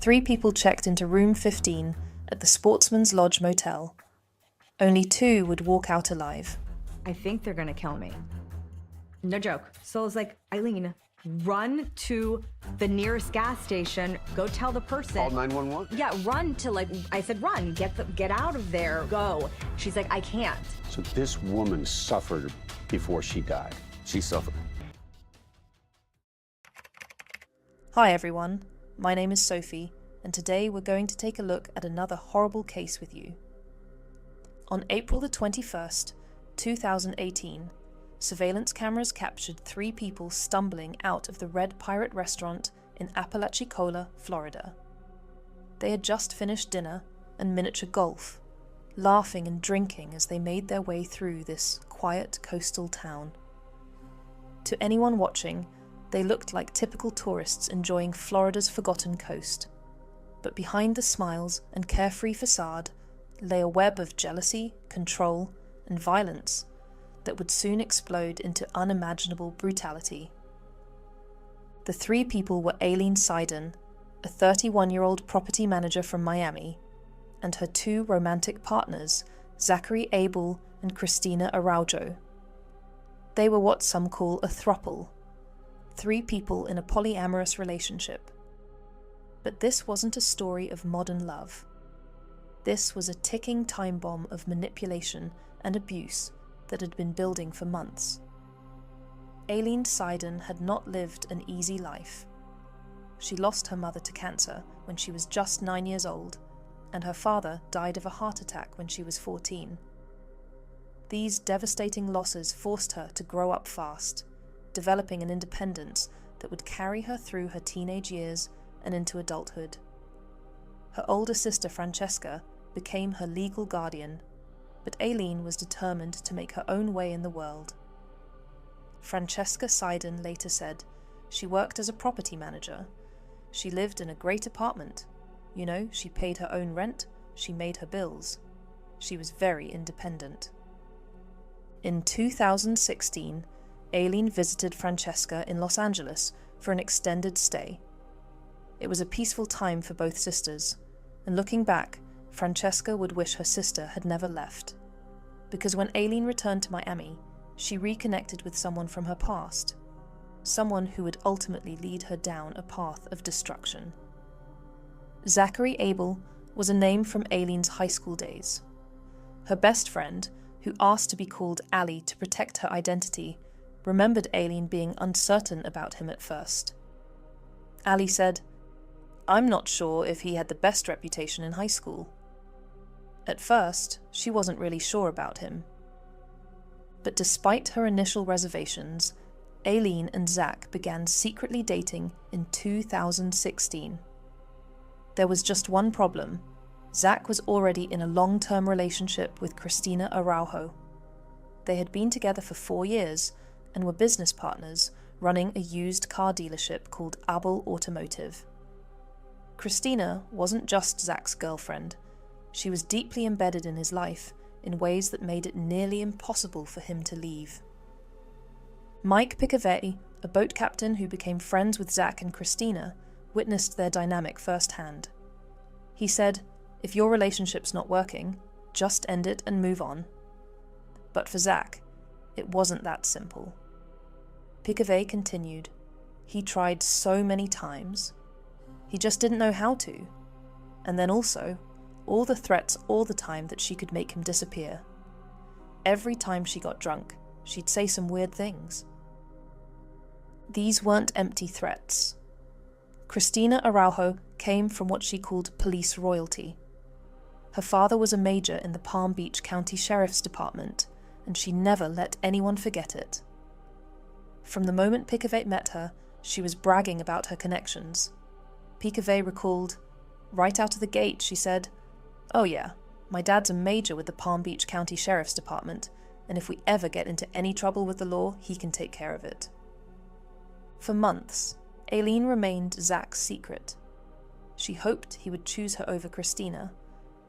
3 people checked into room 15 at the Sportsman's Lodge Motel. Only 2 would walk out alive. I think they're gonna kill me. No joke. So I was like, Aileen, run to the nearest gas station, go tell the person. Call 911? Yeah, run to I said, run, get out of there, go. She's like, I can't. So this woman suffered before she died. She suffered. Hi everyone, my name is Sophie, and today we're going to take a look at another horrible case with you. On April the 21st, 2018, surveillance cameras captured 3 people stumbling out of the Red Pirate restaurant in Apalachicola, Florida. They had just finished dinner and miniature golf, laughing and drinking as they made their way through this quiet coastal town. To anyone watching, they looked like typical tourists enjoying Florida's forgotten coast. But behind the smiles and carefree facade lay a web of jealousy, control, and violence that would soon explode into unimaginable brutality. The 3 people were Aileen Seiden, a 31-year-old property manager from Miami, and her 2 romantic partners, Zachary Abel and Christina Araujo. They were what some call a throuple, 3 people in a polyamorous relationship. But this wasn't a story of modern love. This was a ticking time bomb of manipulation and abuse that had been building for months. Aileen Seiden had not lived an easy life. She lost her mother to cancer when she was just 9 years old, and her father died of a heart attack when she was 14. These devastating losses forced her to grow up fast, developing an independence that would carry her through her teenage years and into adulthood. Her older sister Francesca became her legal guardian, but Aileen was determined to make her own way in the world. Francesca Seiden later said she worked as a property manager. She lived in a great apartment. You know, she paid her own rent, she made her bills. She was very independent. In 2016, Aileen visited Francesca in Los Angeles for an extended stay. It was a peaceful time for both sisters, and looking back, Francesca would wish her sister had never left. Because when Aileen returned to Miami, she reconnected with someone from her past, someone who would ultimately lead her down a path of destruction. Zachary Abel was a name from Aileen's high school days. Her best friend, who asked to be called Allie to protect her identity, remembered Aileen being uncertain about him at first. Allie said, "I'm not sure if he had the best reputation in high school." At first, she wasn't really sure about him. But despite her initial reservations, Aileen and Zach began secretly dating in 2016. There was just one problem. Zach was already in a long-term relationship with Christina Araujo. They had been together for 4 years and were business partners running a used car dealership called Abel Automotive. Christina wasn't just Zach's girlfriend. She was deeply embedded in his life in ways that made it nearly impossible for him to leave. Mike Picavey, a boat captain who became friends with Zach and Christina, witnessed their dynamic firsthand. He said, "If your relationship's not working, just end it and move on." But for Zach, it wasn't that simple. Picavey continued, "He tried so many times. He just didn't know how to. And then also, all the threats all the time that she could make him disappear. Every time she got drunk, she'd say some weird things." These weren't empty threats. Christina Araujo came from what she called police royalty. Her father was a major in the Palm Beach County Sheriff's Department, and she never let anyone forget it. From the moment Picavey met her, she was bragging about her connections. Picavey recalled, "Right out of the gate, she said, 'Oh yeah, my dad's a major with the Palm Beach County Sheriff's Department, and if we ever get into any trouble with the law, he can take care of it.'" For months, Aileen remained Zach's secret. She hoped he would choose her over Christina,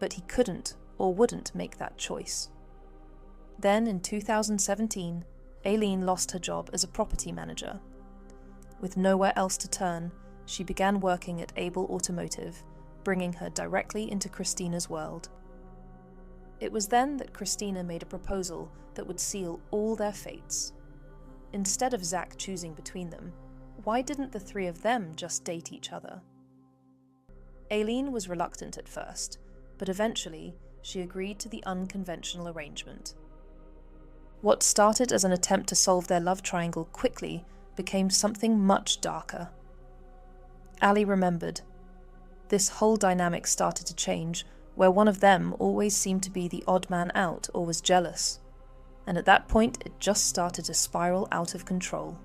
but he couldn't or wouldn't make that choice. Then in 2017, Aileen lost her job as a property manager. With nowhere else to turn, she began working at Able Automotive, bringing her directly into Christina's world. It was then that Christina made a proposal that would seal all their fates. Instead of Zach choosing between them, why didn't the three of them just date each other? Aileen was reluctant at first, but eventually she agreed to the unconventional arrangement. What started as an attempt to solve their love triangle quickly became something much darker. Ali remembered. This whole dynamic started to change, where one of them always seemed to be the odd man out or was jealous, and at that point it just started to spiral out of control.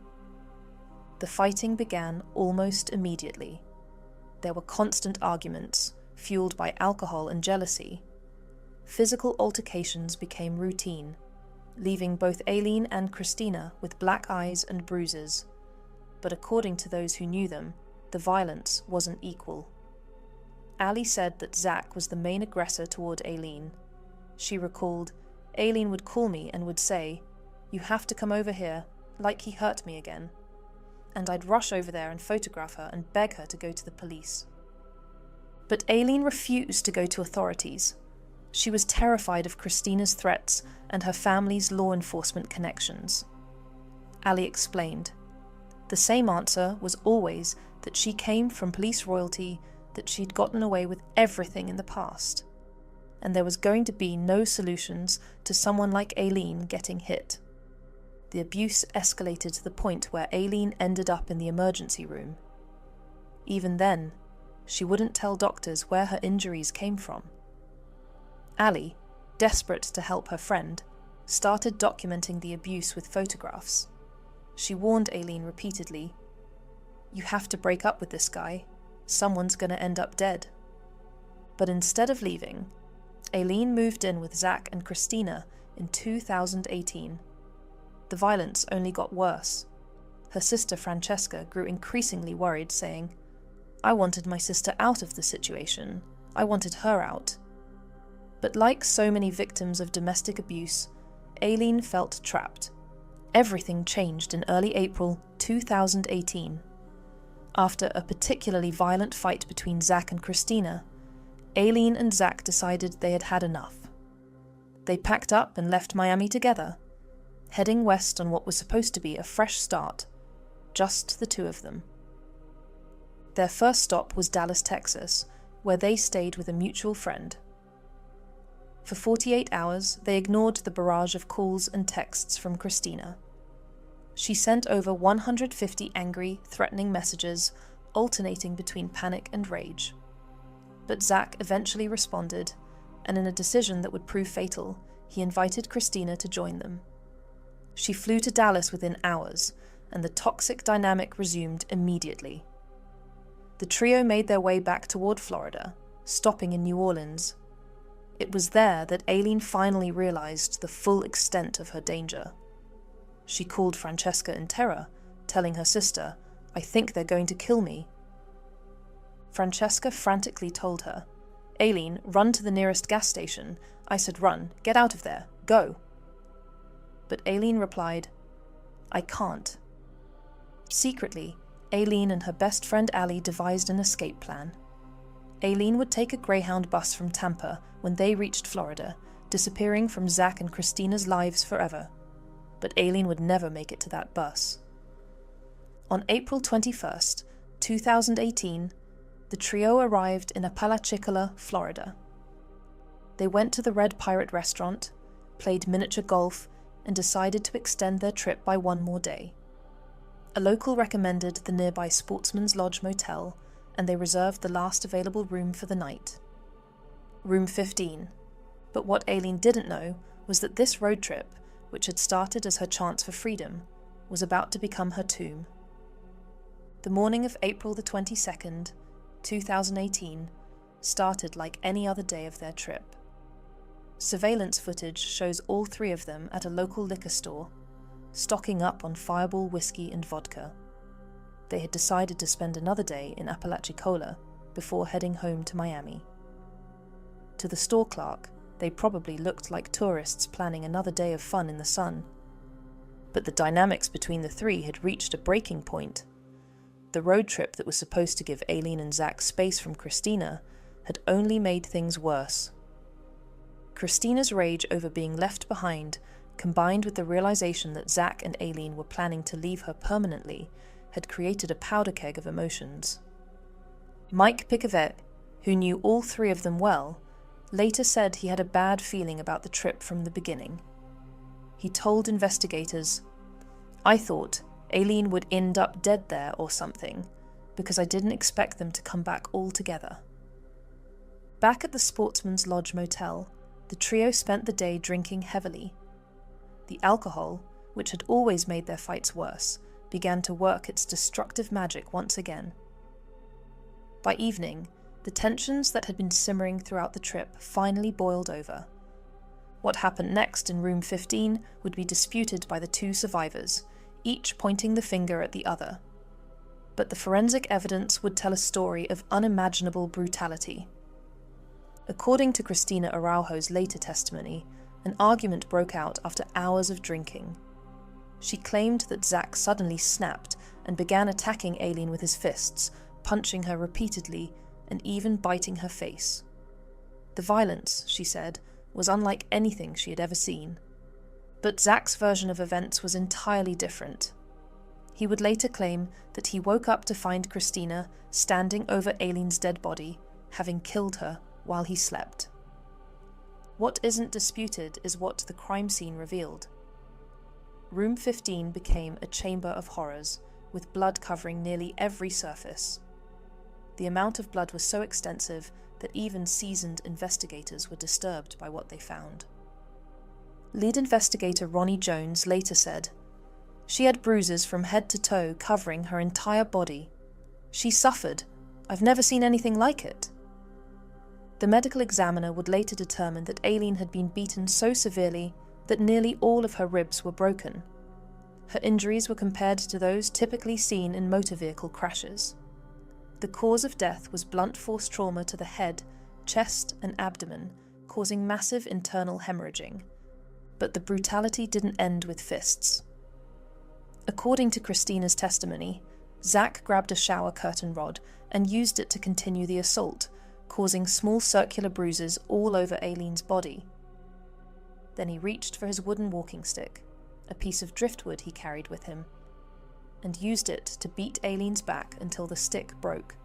The fighting began almost immediately. There were constant arguments, fueled by alcohol and jealousy. Physical altercations became routine, leaving both Aileen and Christina with black eyes and bruises. But according to those who knew them, the violence wasn't equal. Ali said that Zach was the main aggressor toward Aileen. She recalled, "Aileen would call me and would say, 'You have to come over here,' like he hurt me again. And I'd rush over there and photograph her and beg her to go to the police." But Aileen refused to go to authorities. She was terrified of Christina's threats and her family's law enforcement connections. Ali explained. The same answer was always that she came from police royalty, that she'd gotten away with everything in the past, and there was going to be no solutions to someone like Aileen getting hit. The abuse escalated to the point where Aileen ended up in the emergency room. Even then, she wouldn't tell doctors where her injuries came from. Ali, desperate to help her friend, started documenting the abuse with photographs. She warned Aileen repeatedly, "You have to break up with this guy. Someone's going to end up dead." But instead of leaving, Aileen moved in with Zach and Christina in 2018. The violence only got worse. Her sister Francesca grew increasingly worried, saying, "I wanted my sister out of the situation. I wanted her out." But like so many victims of domestic abuse, Aileen felt trapped. Everything changed in early April 2018. After a particularly violent fight between Zach and Christina, Aileen and Zach decided they had had enough. They packed up and left Miami together, heading west on what was supposed to be a fresh start, just the two of them. Their first stop was Dallas, Texas, where they stayed with a mutual friend. For 48 hours, they ignored the barrage of calls and texts from Christina. She sent over 150 angry, threatening messages, alternating between panic and rage. But Zach eventually responded, and in a decision that would prove fatal, he invited Christina to join them. She flew to Dallas within hours, and the toxic dynamic resumed immediately. The trio made their way back toward Florida, stopping in New Orleans. It was there that Aileen finally realized the full extent of her danger. She called Francesca in terror, telling her sister, "I think they're going to kill me." Francesca frantically told her, "Aileen, run to the nearest gas station. I said run, get out of there, go." But Aileen replied, "I can't." Secretly, Aileen and her best friend Ali devised an escape plan. Aileen would take a Greyhound bus from Tampa when they reached Florida, disappearing from Zach and Christina's lives forever. But Aileen would never make it to that bus. On April 21st, 2018, the trio arrived in Apalachicola, Florida. They went to the Red Pirate restaurant, played miniature golf, and decided to extend their trip by one more day. A local recommended the nearby Sportsman's Lodge Motel, and they reserved the last available room for the night. Room 15. But what Aileen didn't know was that this road trip, which had started as her chance for freedom, was about to become her tomb. The morning of April the 22nd, 2018, started like any other day of their trip. Surveillance footage shows all three of them at a local liquor store, stocking up on Fireball whiskey and vodka. They had decided to spend another day in Apalachicola before heading home to Miami. To the store clerk, they probably looked like tourists planning another day of fun in the sun. But the dynamics between the three had reached a breaking point. The road trip that was supposed to give Aileen and Zach space from Christina had only made things worse. Christina's rage over being left behind, combined with the realization that Zach and Aileen were planning to leave her permanently, had created a powder keg of emotions. Mike Picavet, who knew all three of them well, later said he had a bad feeling about the trip from the beginning. He told investigators, "I thought Aileen would end up dead there or something, because I didn't expect them to come back all together." Back at the Sportsman's Lodge Motel, the trio spent the day drinking heavily. The alcohol, which had always made their fights worse, began to work its destructive magic once again. By evening, the tensions that had been simmering throughout the trip finally boiled over. What happened next in room 15 would be disputed by the two survivors, each pointing the finger at the other. But the forensic evidence would tell a story of unimaginable brutality. According to Christina Araujo's later testimony, an argument broke out after hours of drinking. She claimed that Zach suddenly snapped and began attacking Aileen with his fists, punching her repeatedly and even biting her face. The violence, she said, was unlike anything she had ever seen. But Zach's version of events was entirely different. He would later claim that he woke up to find Christina standing over Aileen's dead body, having killed her while he slept. What isn't disputed is what the crime scene revealed. Room 15 became a chamber of horrors, with blood covering nearly every surface. The amount of blood was so extensive that even seasoned investigators were disturbed by what they found. Lead investigator Ronnie Jones later said, "She had bruises from head to toe covering her entire body. She suffered. I've never seen anything like it." The medical examiner would later determine that Aileen had been beaten so severely that nearly all of her ribs were broken. Her injuries were compared to those typically seen in motor vehicle crashes. The cause of death was blunt force trauma to the head, chest, and abdomen, causing massive internal hemorrhaging. But the brutality didn't end with fists. According to Christina's testimony, Zach grabbed a shower curtain rod and used it to continue the assault, causing small circular bruises all over Aileen's body. Then he reached for his wooden walking stick, a piece of driftwood he carried with him, and used it to beat Aileen's back until the stick broke.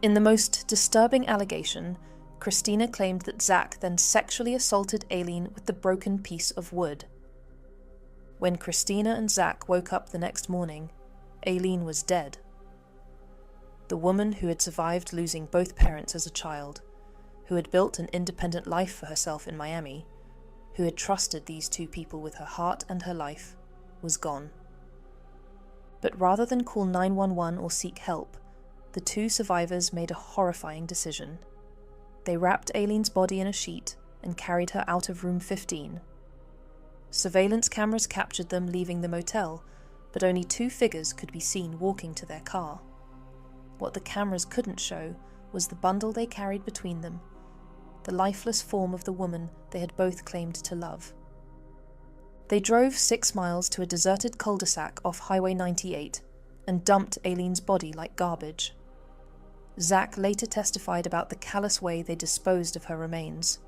In the most disturbing allegation, Christina claimed that Zach then sexually assaulted Aileen with the broken piece of wood. When Christina and Zach woke up the next morning, Aileen was dead. The woman who had survived losing both parents as a child, who had built an independent life for herself in Miami, who had trusted these two people with her heart and her life, was gone. But rather than call 911 or seek help, the two survivors made a horrifying decision. They wrapped Aileen's body in a sheet and carried her out of room 15. Surveillance cameras captured them leaving the motel, but only two figures could be seen walking to their car. What the cameras couldn't show was the bundle they carried between them, the lifeless form of the woman they had both claimed to love. They drove 6 miles to a deserted cul-de-sac off Highway 98 and dumped Aileen's body like garbage. Zach later testified about the callous way they disposed of her remains.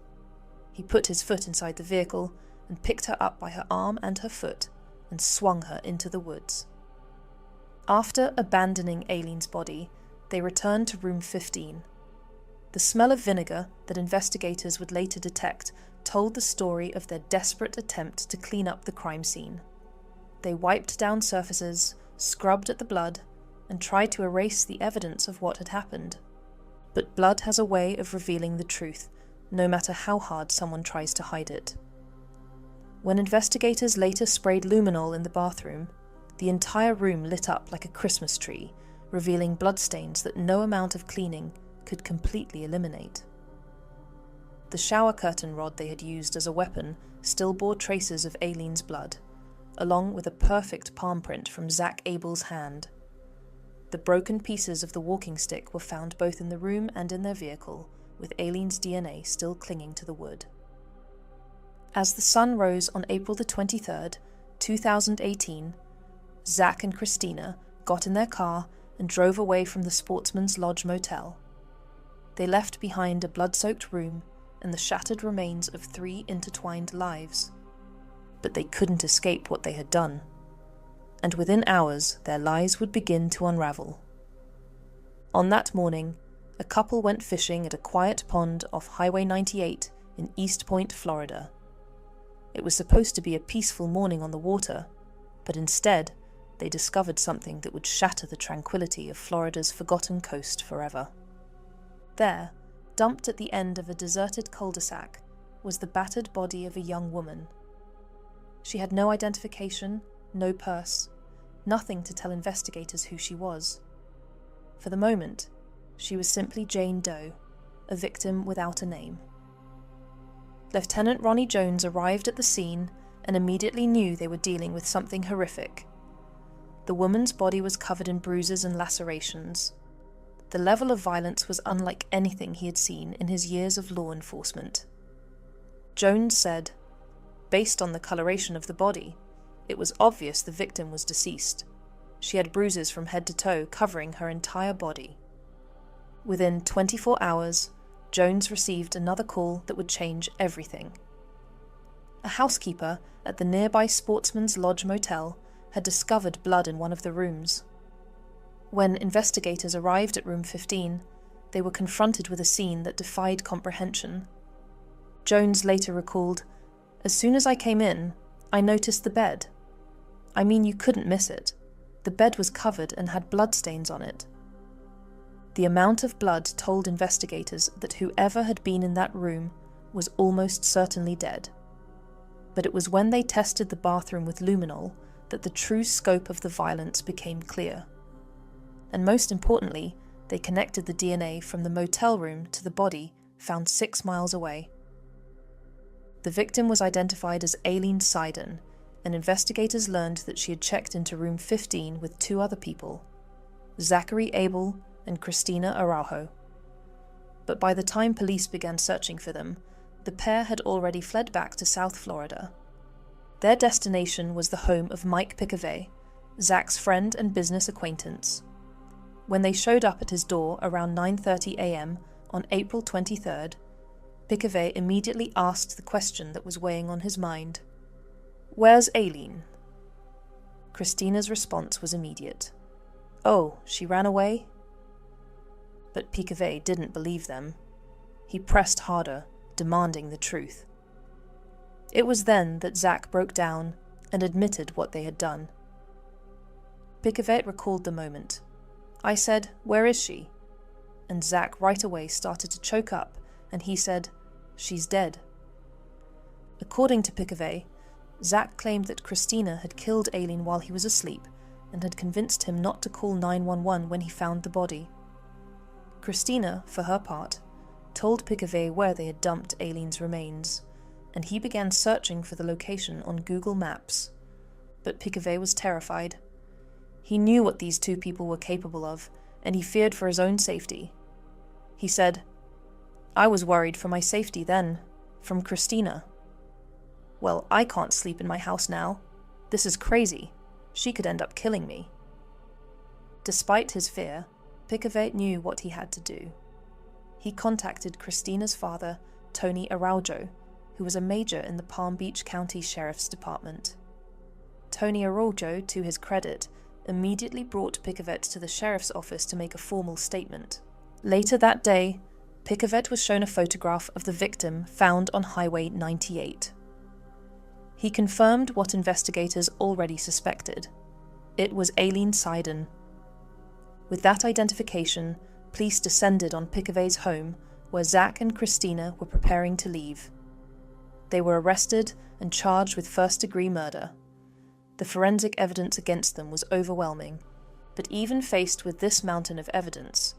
He put his foot inside the vehicle and picked her up by her arm and her foot and swung her into the woods. After abandoning Aileen's body, they returned to room 15. The smell of vinegar that investigators would later detect told the story of their desperate attempt to clean up the crime scene. They wiped down surfaces, scrubbed at the blood, and tried to erase the evidence of what had happened. But blood has a way of revealing the truth, no matter how hard someone tries to hide it. When investigators later sprayed luminol in the bathroom, the entire room lit up like a Christmas tree, revealing bloodstains that no amount of cleaning could completely eliminate. The shower curtain rod they had used as a weapon still bore traces of Aileen's blood, along with a perfect palm print from Zach Abel's hand. The broken pieces of the walking stick were found both in the room and in their vehicle, with Aileen's DNA still clinging to the wood. As the sun rose on April the 23rd, 2018, Zach and Christina got in their car and drove away from the Sportsman's Lodge Motel. They left behind a blood-soaked room and the shattered remains of 3 intertwined lives. But they couldn't escape what they had done. And within hours, their lies would begin to unravel. On that morning, a couple went fishing at a quiet pond off Highway 98 in East Point, Florida. It was supposed to be a peaceful morning on the water, but instead, they discovered something that would shatter the tranquility of Florida's forgotten coast forever. There, dumped at the end of a deserted cul-de-sac, was the battered body of a young woman. She had no identification, no purse, nothing to tell investigators who she was. For the moment, she was simply Jane Doe, a victim without a name. Lieutenant Ronnie Jones arrived at the scene and immediately knew they were dealing with something horrific. The woman's body was covered in bruises and lacerations. The level of violence was unlike anything he had seen in his years of law enforcement. Jones said, "Based on the coloration of the body, it was obvious the victim was deceased. She had bruises from head to toe covering her entire body." Within 24 hours, Jones received another call that would change everything. A housekeeper at the nearby Sportsman's Lodge Motel had discovered blood in one of the rooms. When investigators arrived at room 15, they were confronted with a scene that defied comprehension. Jones later recalled, "As soon as I came in, I noticed the bed. I mean, you couldn't miss it. The bed was covered and had bloodstains on it." The amount of blood told investigators that whoever had been in that room was almost certainly dead. But it was when they tested the bathroom with luminol that the true scope of the violence became clear. And most importantly, they connected the DNA from the motel room to the body found 6 miles away. The victim was identified as Aileen Seiden, and investigators learned that she had checked into room 15 with 2 other people, Zachary Abel and Christina Araujo. But by the time police began searching for them, the pair had already fled back to South Florida. Their destination was the home of Mike Picavet, Zach's friend and business acquaintance. When they showed up at his door around 9:30 a.m. on April 23rd, Picavet immediately asked the question that was weighing on his mind. "Where's Aileen?" Christina's response was immediate. "Oh, she ran away?" But Picavet didn't believe them. He pressed harder, demanding the truth. It was then that Zach broke down and admitted what they had done. Picavet recalled the moment. "I said, 'Where is she?' And Zach right away started to choke up, and he said, 'She's dead.'" According to Picavet, Zach claimed that Christina had killed Aileen while he was asleep and had convinced him not to call 911 when he found the body. Christina, for her part, told Picavet where they had dumped Aileen's remains, and he began searching for the location on Google Maps. But Picavet was terrified. He knew what these 2 people were capable of, and he feared for his own safety. He said, "I was worried for my safety then, from Christina. Well, I can't sleep in my house now. This is crazy. She could end up killing me." Despite his fear, Picavet knew what he had to do. He contacted Christina's father, Tony Araujo, who was a major in the Palm Beach County Sheriff's Department. Tony Araujo, to his credit, immediately brought Picavet to the sheriff's office to make a formal statement. Later that day, Picavet was shown a photograph of the victim found on Highway 98. He confirmed what investigators already suspected. It was Aileen Seiden. With that identification, police descended on Picavet's home, where Zach and Christina were preparing to leave. They were arrested and charged with first-degree murder. The forensic evidence against them was overwhelming, but even faced with this mountain of evidence,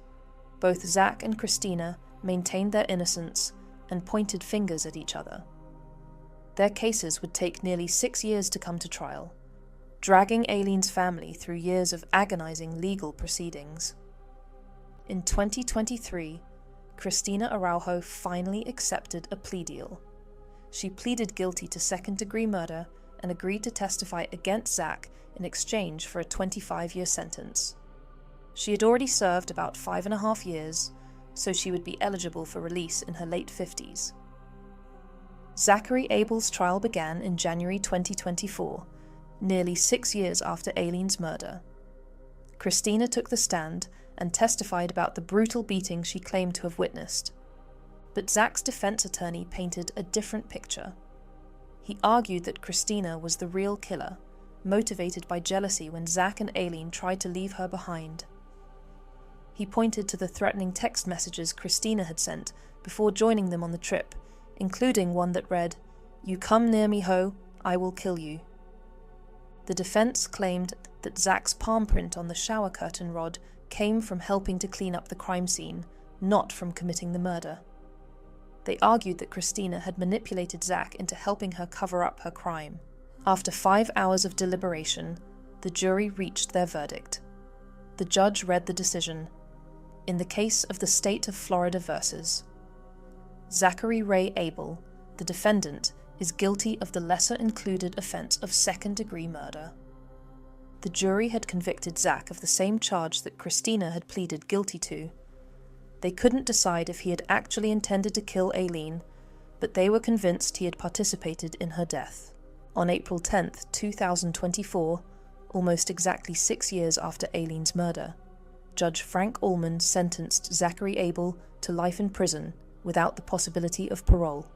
both Zach and Christina maintained their innocence and pointed fingers at each other. Their cases would take nearly 6 years to come to trial, dragging Aileen's family through years of agonizing legal proceedings. In 2023, Christina Araujo finally accepted a plea deal. She pleaded guilty to second-degree murder and agreed to testify against Zach in exchange for a 25-year sentence. She had already served about 5.5 years, so she would be eligible for release in her late 50s. Zachary Abel's trial began in January 2024, nearly 6 years after Aileen's murder. Christina took the stand and testified about the brutal beating she claimed to have witnessed. But Zach's defense attorney painted a different picture. He argued that Christina was the real killer, motivated by jealousy when Zach and Aileen tried to leave her behind. He pointed to the threatening text messages Christina had sent before joining them on the trip, including one that read, "You come near me, ho, I will kill you." The defense claimed that Zach's palm print on the shower curtain rod came from helping to clean up the crime scene, not from committing the murder. They argued that Christina had manipulated Zach into helping her cover up her crime. After 5 hours of deliberation, the jury reached their verdict. The judge read the decision. In the case of the state of Florida versus Zachary Ray Abel, the defendant, is guilty of the lesser-included offense of second-degree murder. The jury had convicted Zach of the same charge that Christina had pleaded guilty to. They couldn't decide if he had actually intended to kill Aileen, but they were convinced he had participated in her death. On April 10, 2024, almost exactly 6 years after Aileen's murder, Judge Frank Ullman sentenced Zachary Abel to life in prison without the possibility of parole.